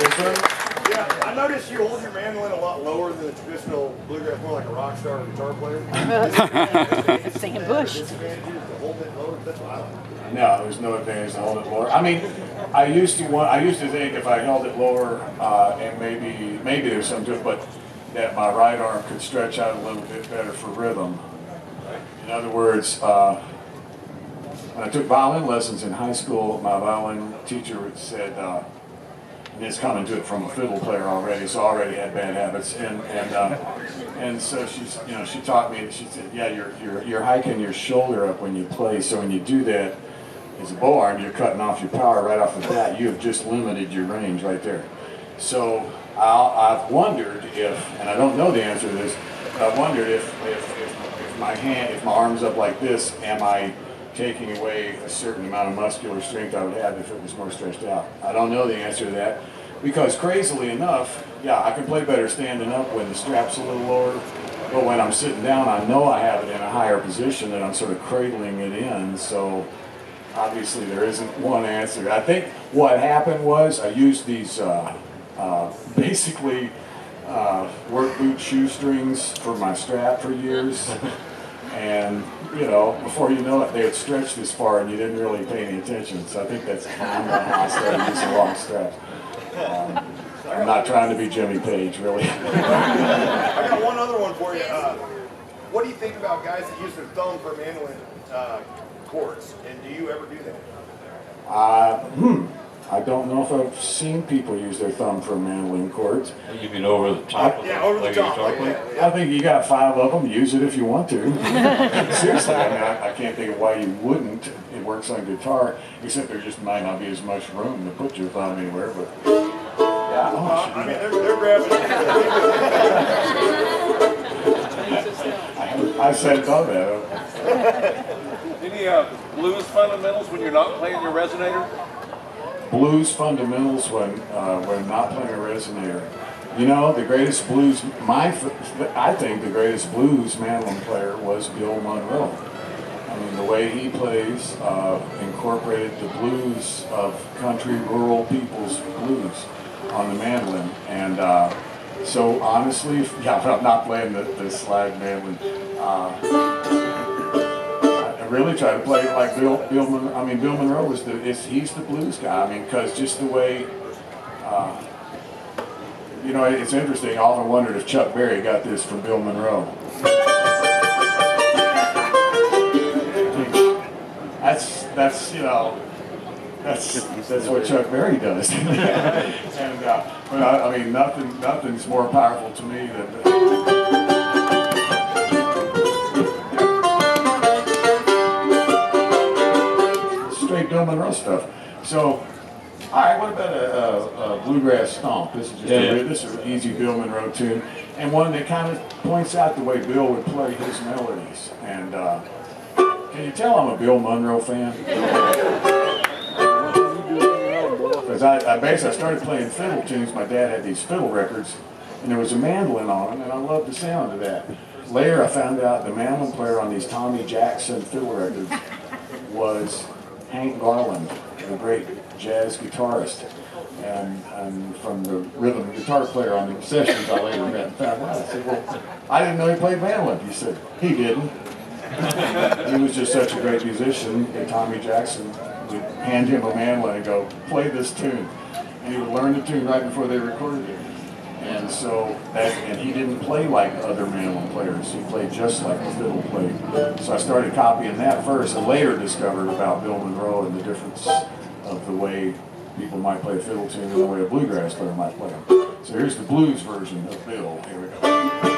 Yeah, I noticed you hold your mandolin a lot lower than the traditional bluegrass, more like a rock star or guitar player. Singing Bush. Disadvantages to hold it lower. That's what I like. No, there's no advantage to hold it lower. I mean, I used to think if I held it lower, and maybe there's some to it, but that my right arm could stretch out a little bit better for rhythm. In other words, when I took violin lessons in high school, my violin teacher said, and it's coming to it from a fiddle player already, so I already had bad habits, and so she taught me. She said, yeah, you're hiking your shoulder up when you play, so when you do that as a bow arm, you're cutting off your power right off the bat. You have just limited your range right there. So I've wondered if, and I don't know the answer to this, but I've wondered if my arm's up like this, am I taking away a certain amount of muscular strength I would have if it was more stretched out? I don't know the answer to that, because crazily enough, yeah, I can play better standing up when the strap's a little lower, but when I'm sitting down, I know I have it in a higher position and I'm sort of cradling it in, so obviously there isn't one answer. I think what happened was I used these basically work boot shoestrings for my strap for years. And, before you know it, they had stretched this far and you didn't really pay any attention. So I think that's how I started using long straps. I'm not trying to be Jimmy Page, really. I got one other one for you. What do you think about guys that use their thumb for mandolin chords? And do you ever do that? I don't know if I've seen people use their thumb for mandolin chords. You mean over the top? Yeah, over the top. I think you got 5 of them. Use it if you want to. Seriously, I can't think of why you wouldn't. It works on guitar, except there just might not be as much room to put your thumb anywhere. But yeah, I mean, they're grabbing it. I said thought that. Any blues fundamentals when you're not playing your resonator? Blues fundamentals when not playing a resonator. The greatest blues, I think the greatest blues mandolin player was Bill Monroe. I mean, the way he plays incorporated the blues of country, rural people's blues on the mandolin. And so honestly, I'm not playing the slide mandolin. Really try to play like Bill Monroe. I mean, Bill Monroe was he's the blues guy. I mean, because just the way, it's interesting. I often wondered if Chuck Berry got this from Bill Monroe. That's what Chuck Berry does. And but I mean, nothing's more powerful to me than. Bill Monroe stuff. So, all right, what about a bluegrass stomp? This is this is an easy Bill Monroe tune, and one that kind of points out the way Bill would play his melodies. And can you tell I'm a Bill Monroe fan? Because I started playing fiddle tunes. My dad had these fiddle records, and there was a mandolin on them, and I loved the sound of that. Later, I found out the mandolin player on these Tommy Jackson fiddle records was Hank Garland, the great jazz guitarist, and from the rhythm guitar player on the sessions I later met and found out. I said, well, I didn't know he played mandolin. He said, he didn't. He was just such a great musician, and Tommy Jackson would hand him a mandolin and go, play this tune. And he would learn the tune right before they recorded it. And so, and he didn't play like other mandolin players. He played just like the fiddle played. So I started copying that first, and later discovered about Bill Monroe and the difference of the way people might play a fiddle tune and the way a bluegrass player might play them. So here's the blues version of Bill. Here we go.